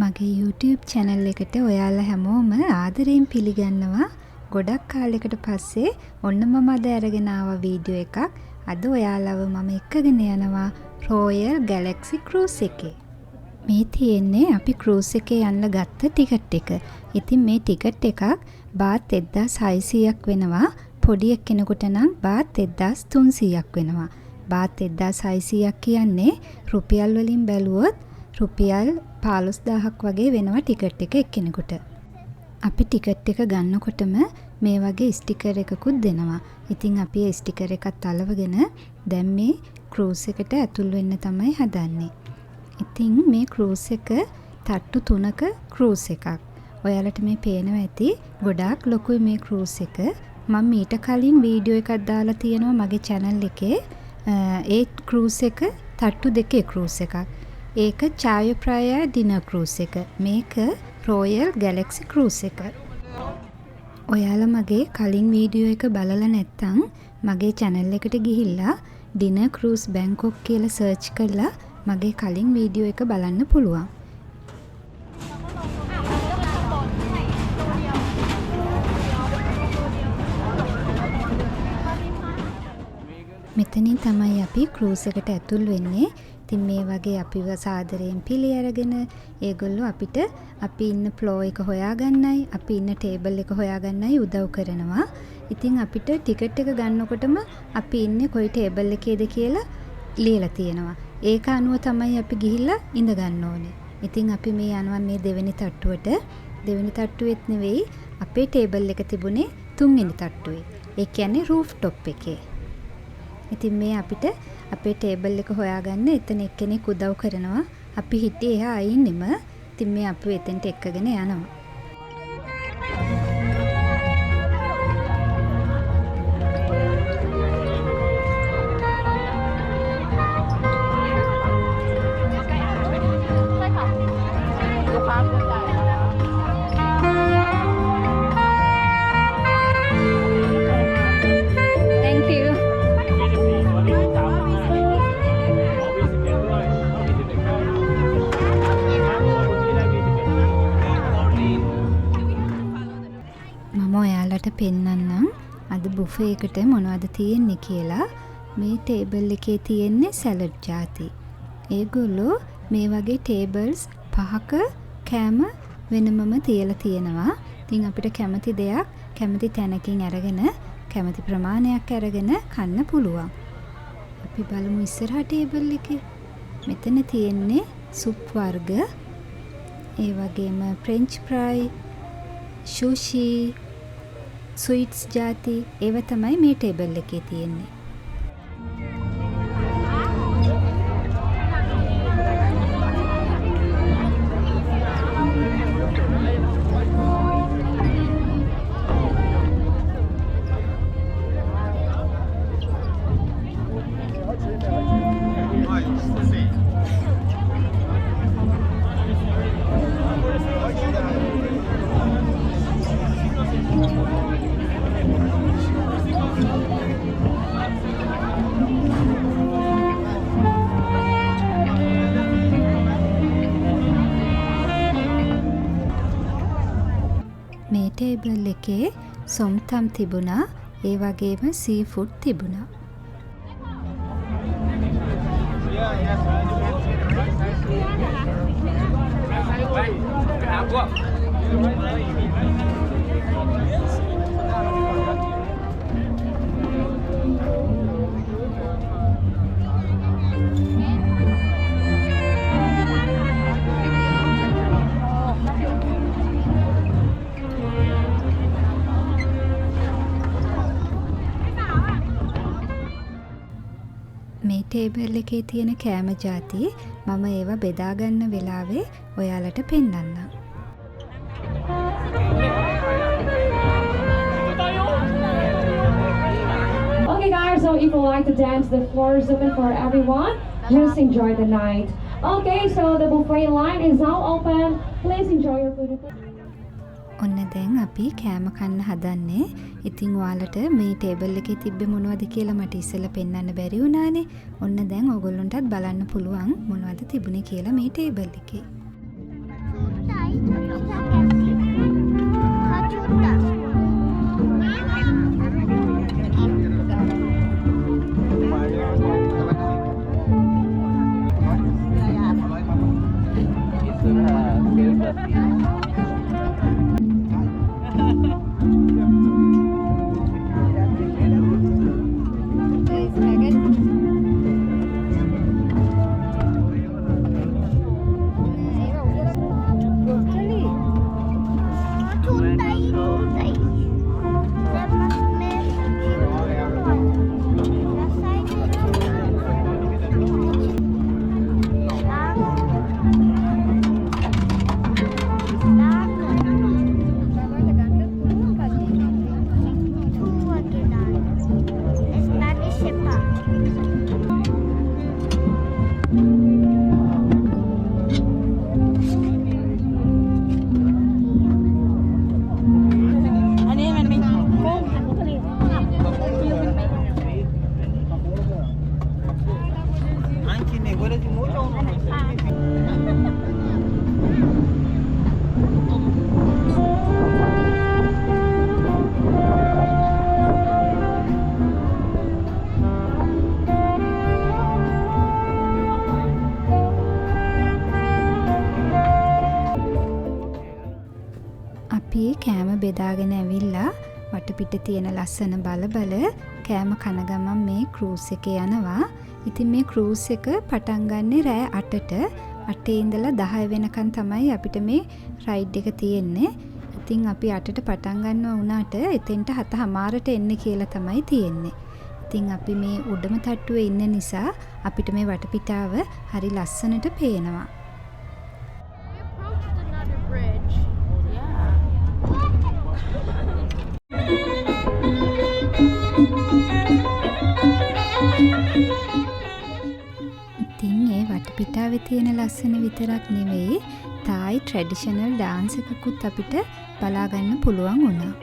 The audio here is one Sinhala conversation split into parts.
මගේ YouTube channel එකට ඔයාලා හැමෝම ආදරයෙන් පිළිගන්නවා. ගොඩක් කාලයකට පස්සේ ඔන්න මම අද අරගෙන ආව වීඩියෝ එකක්. අද ඔයාලව මම එක්කගෙන යනවා Royal Galaxy Cruise එකේ. මේ තියෙන්නේ අපි cruise එකේ යන්න ගත්ත ටිකට් එක. ඉතින් මේ ටිකට් එකක් බාත් 1600ක් වෙනවා. පොඩි එක්කෙනෙකුට නම් බාත් 1300ක් වෙනවා. බාත් 1600ක් කියන්නේ රුපියල් වලින් බැලුවොත් රුපියල් 15000ක් වගේ වෙනවා ටිකට් එක එක්කෙනෙකුට. අපි ටිකට් එක ගන්නකොටම මේ වගේ ස්ටිකර් එකකුත් දෙනවා. ඉතින් අපි ඒ ස්ටිකර් එකත් අලවගෙන දැන් මේ ක්‍රූස් එකට ඇතුල් වෙන්න තමයි හදන්නේ. ඉතින් මේ ක්‍රූස් එක තට්ටු 3ක ක්‍රූස් එකක්. ඔයාලට මේ පේනවා ඇති ගොඩාක් ලොකුයි මේ ක්‍රූස් එක. මම මීට කලින් වීඩියෝ එකක් දාලා තියෙනවා මගේ channel එකේ. ඒ ක්‍රූස් එක තට්ටු 2 ක්‍රූස් එකක්. ඒක චායප්‍රායා ඩිනර් ක්‍රූස් එක. මේක Royal Galaxy Cruise එක. ඔයාලා මගේ කලින් වීඩියෝ එක බලලා නැත්නම් මගේ channel එකට ගිහිල්ලා ඩිනර් ක්‍රූස් බැංකොක් කියලා සර්ච් කරලා මගේ කලින් වීඩියෝ එක බලන්න පුළුවන්. මෙතනින් තමයි අපි ක්‍රූස් එකට ඇතුල් වෙන්නේ. ඉතින් මේ වගේ අපිව සාදරයෙන් පිළි අරගෙන ඒගොල්ලෝ අපිට අපි ඉන්න ෆ්ලෝ එක හොයාගන්නයි අපි ඉන්න ටේබල් එක හොයාගන්නයි උදව් කරනවා. ඉතින් අපිට ටිකට් එක ගන්නකොටම අපි ඉන්නේ කොයි ටේබල් එකේද කියලා ලියලා තියෙනවා. ඒක අනුව තමයි අපි ගිහිල්ලා ඉඳ ගන්න ඕනේ. ඉතින් අපි මේ යනවා මේ දෙවෙනි තට්ටුවට. දෙවෙනි තට්ටුවෙත් නෙවෙයි අපේ ටේබල් එක තිබුණේ තුන්වෙනි තට්ටුවේ. ඒ කියන්නේ රූෆ් টොප් එකේ. ඉතින් මේ අපිට අපේ ටේබල් එක හොයාගන්න එතන එක්කෙනෙක් උදව් කරනවා. අපි හිටියේ එහා අයින්නෙම. ඉතින් මේ අපි එතෙන්ට එක්කගෙන යනවා. පෙන්නන්නම් අද බුෆේ එකට මොනවද තියෙන්නේ කියලා. මේ ටේබල් එකේ තියෙන්නේ සැලඩ් ಜಾති. ඒගොල්ලෝ මේ වගේ ටේබල්ස් 5ක කෑම වෙනමම තියලා තියෙනවා. ඉතින් අපිට කැමති දෙයක් කැමති තැනකින් අරගෙන කැමති ප්‍රමාණයක් අරගෙන කන්න පුළුවන්. අපි බලමු ඉස්සරහා ටේබල් එකේ. මෙතන තියෙන්නේ සුප් වර්ග, ඒ වගේම ෆ්‍රෙන්ච් ෆ්‍රයි, සුෂි, ස්වීට්ස් ಜಾති ඒව තමයි මේ ටේබල් එකේ තියෙන්නේ. මේ ටේබල් එකේ සොම්තම් තිබුණා. ඒ වගේම සී ෆුඩ් තිබුණා. මේ ටේබල් එකේ තියෙන කෑම ಜಾති මම ඒවා බෙදා ගන්න වෙලාවේ ඔයාලට පෙන්නන්නම්. Okay guys, so if you like to dance, the floor is open for everyone. Just enjoy the night. Okay, so the buffet line is now open. Please enjoy your food. ඔන්න දැන් අපි කෑම කන්න හදන්නේ. ඉතින් ඔයාලට මේ ටේබල් එකේ තිබ්බේ මොනවද කියලා මට ඉස්සෙල්ලා පෙන්වන්න බැරි වුණානේ. ඔන්න දැන් ඕගොල්ලන්ටත් බලන්න පුළුවන් මොනවද තිබුණේ කියලා මේ ටේබල් එකේ. අපි කෑම බෙදාගෙන ඇවිල්ලා වටපිට තියෙන ලස්සන බල කෑම කන ගමන් මේ ක්‍රූස් එකේ යනවා. ඉතින් මේ ක්‍රූස් එක පටන් ගන්නේ රෑ 8ට. 8 ඉඳලා 10 වෙනකන් තමයි අපිට මේ රයිඩ් එක තියෙන්නේ. ඉතින් අපි 8ට පටන් ගන්නවා වුණාට එතෙන්ට 7:00ට එන්න කියලා තමයි තියෙන්නේ. ඉතින් අපි මේ උඩම තට්ටුවේ ඉන්න නිසා අපිට මේ වටපිටාව හරි ලස්සනට පේනවා. ඉතින් ඒ වටපිටාවේ තියෙන ලස්සන විතරක් නෙවෙයි තායි ට්‍රැඩිෂනල් ඩාන්ස් එකකුත් අපිට බලා ගන්න පුළුවන් වුණා.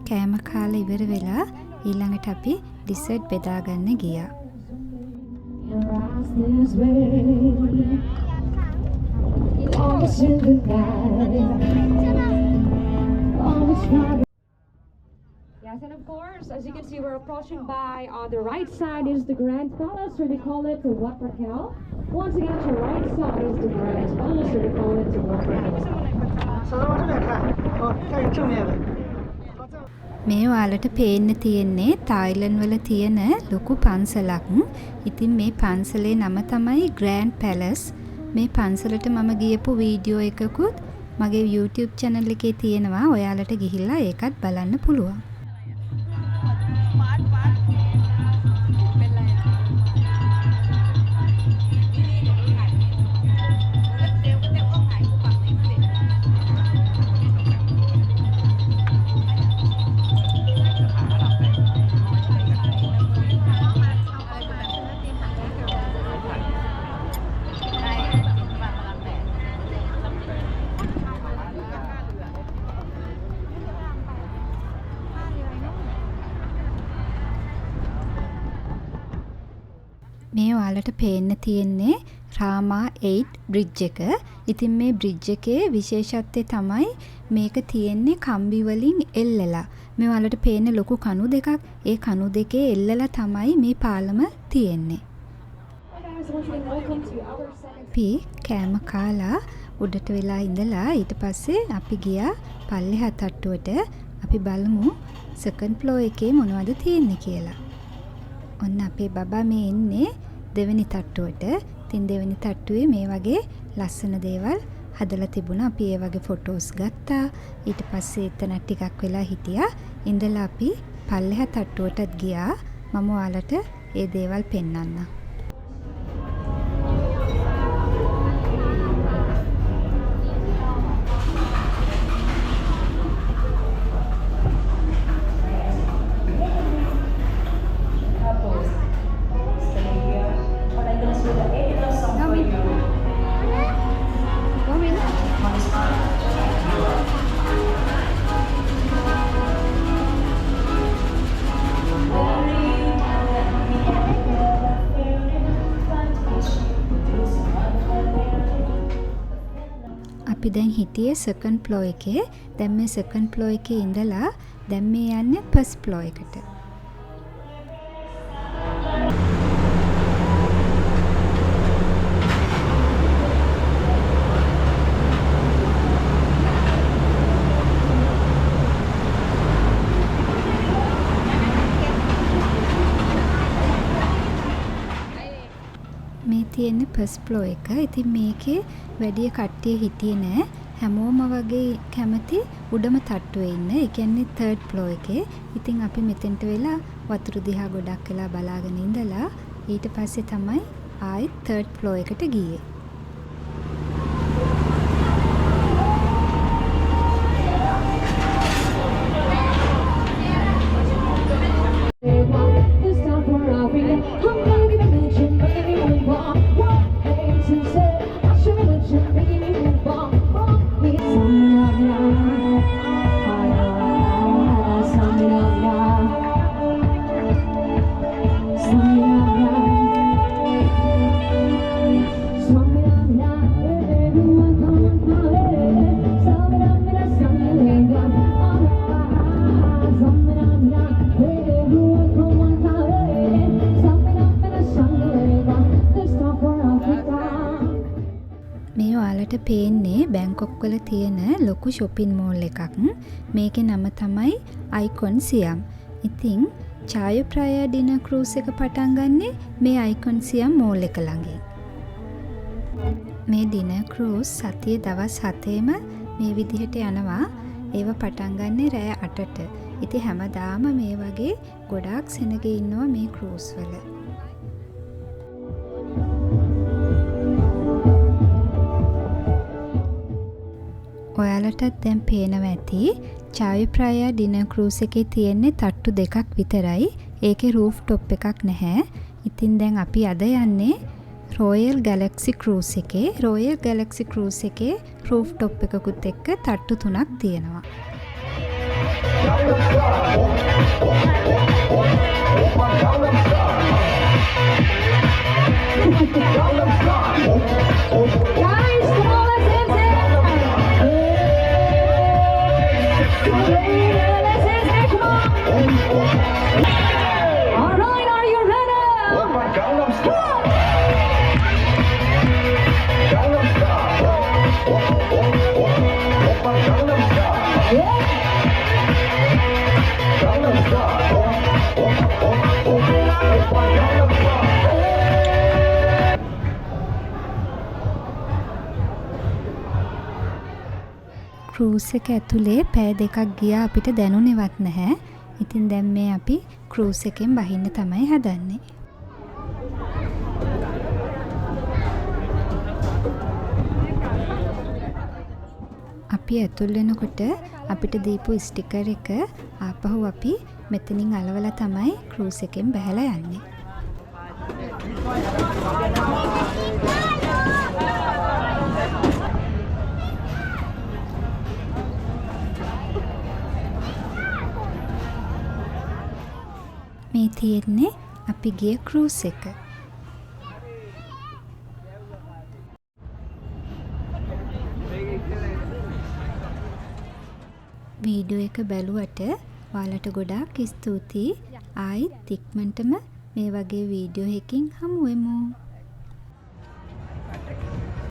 කෑම කාලා ඉවර වෙලා ඊළඟට අපි ඩිසර්ට් බෙදා ගන්න ගියා. Yes, and of course, as you can see, we're approaching by on the right side is the Grand Palace, or they call it the Wat Raquel. Once again, to the right side is the Grand Palace, or they call it the Wat Raquel. මේ ඔයාලට පේන්න තියෙන්නේ තායිලන්ඩ් වල තියෙන ලොකු පන්සලක්. ඉතින් මේ පන්සලේ නම තමයි ග්‍රෑන්ඩ් පැලස්. මේ පන්සලට මම ගියපු වීඩියෝ එකකුත් මගේ YouTube channel එකේ තියෙනවා. ඔයාලට ගිහිල්ලා ඒකත් බලන්න පුළුවන්. මේ ඔයාලට පේන්න තියෙන්නේ රාමා 8 බ්‍රිජ් එක. ඉතින් මේ බ්‍රිජ් එකේ විශේෂත්වය තමයි මේක තියෙන්නේ කම්බි වලින් එල්ලලා. මේ ඔයාලට පේන ලොකු කණු දෙකක්. ඒ කණු දෙකේ එල්ලලා තමයි මේ පාලම තියෙන්නේ. අපි කෑම කාලා උඩට වෙලා ඉඳලා ඊට පස්සේ අපි ගියා පල්ලෙහා තට්ටුවට. අපි බලමු සෙකන්ඩ් ෆ්ලෝර් එකේ මොනවද තියෙන්නේ කියලා. ඔන්න අපේ බබා මේ ඉන්නේ දෙවෙනි තට්ටුවට. ඉතින් දෙවෙනි තට්ටුවේ මේ වගේ ලස්සන දේවල් හදලා තිබුණා. අපි ඒ වගේ ෆොටෝස් ගත්තා. ඊට පස්සේ එතන ටිකක් වෙලා හිටියා. ඉඳලා අපි පල්ලෙහා තට්ටුවටත් ගියා. මම ඔයාලට ඒ දේවල් පෙන්වන්නම්. අපි දැන් හිටියේ සෙකන්ඩ් ෆ්ලෝ එකේ. දැන් මේ සෙකන්ඩ් ෆ්ලෝ එකේ ඉඳලා දැන් මේ යන්නේ ෆස්ට් ෆ්ලෝ එකට. මේ තියෙන්නේ ෆස්ට් ෆ්ලෝ එක. ඉතින් මේකේ වැඩි කට්ටිය හිටියේ නෑ. හැමෝම වගේ කැමති උඩම තට්ටුවේ ඉන්න. ඒ කියන්නේ තර්ඩ් ෆ්ලෝ එකේ. ඉතින් අපි මෙතෙන්ට වෙලා වතුර දිහා ගොඩක් වෙලා බලාගෙන ඉඳලා ඊට පස්සේ තමයි ආයෙත් තර්ඩ් ෆ්ලෝ එකට ගියේ. මේ ඔයාලට පේන්නේ බැංකොක් වල තියෙන ලොකු shopping mall එකක්. මේකේ නම තමයි Icon Siam. ඉතින් Chayu Phraya dinner cruise එක පටන් ගන්නේ මේ Icon Siam mall එක ළඟින්. මේ dinner cruise සතියේ දවස් 7ෙම මේ විදිහට යනවා. ඒව පටන් ගන්නේ රෑ 8ට. ඉතින් හැමදාම මේ වගේ ගොඩාක් සෙනග ඉන්නවා මේ cruise වල. ඔයාලටත් දැන් පේනවා ඇති Chayu Phraya dinner cruise එකේ තියෙන්නේ තට්ටු දෙකක් විතරයි. ඒකේ roof top එකක් නැහැ. ඉතින් දැන් අපි අද යන්නේ Royal Galaxy Cruise එකේ. Royal Galaxy Cruise එකේ roof top එකකුත් එක්ක තට්ටු 3ක් තියෙනවා. cruise එක ඇතුලේ පැය දෙකක් ගියා අපිට දැනුනේවත් නැහැ. ඉතින් දැන් මේ අපි cruise එකෙන් බහින්න තමයි හදන්නේ. අපි ඇතුල් වෙනකොට අපිට දීපු ස්ටිකර් එක ආපහු අපි මෙතනින් අලවලා තමයි cruise එකෙන් බහැලා යන්නේ. මේ තියෙන්නේ අපි ගිය cruise එක. වීඩියෝ එක බැලුවට ඔයාලට ගොඩාක් ස්තුතියි. ආයිත් ඉක්මනටම මේ වගේ වීඩියෝ එකකින් හමු වෙමු.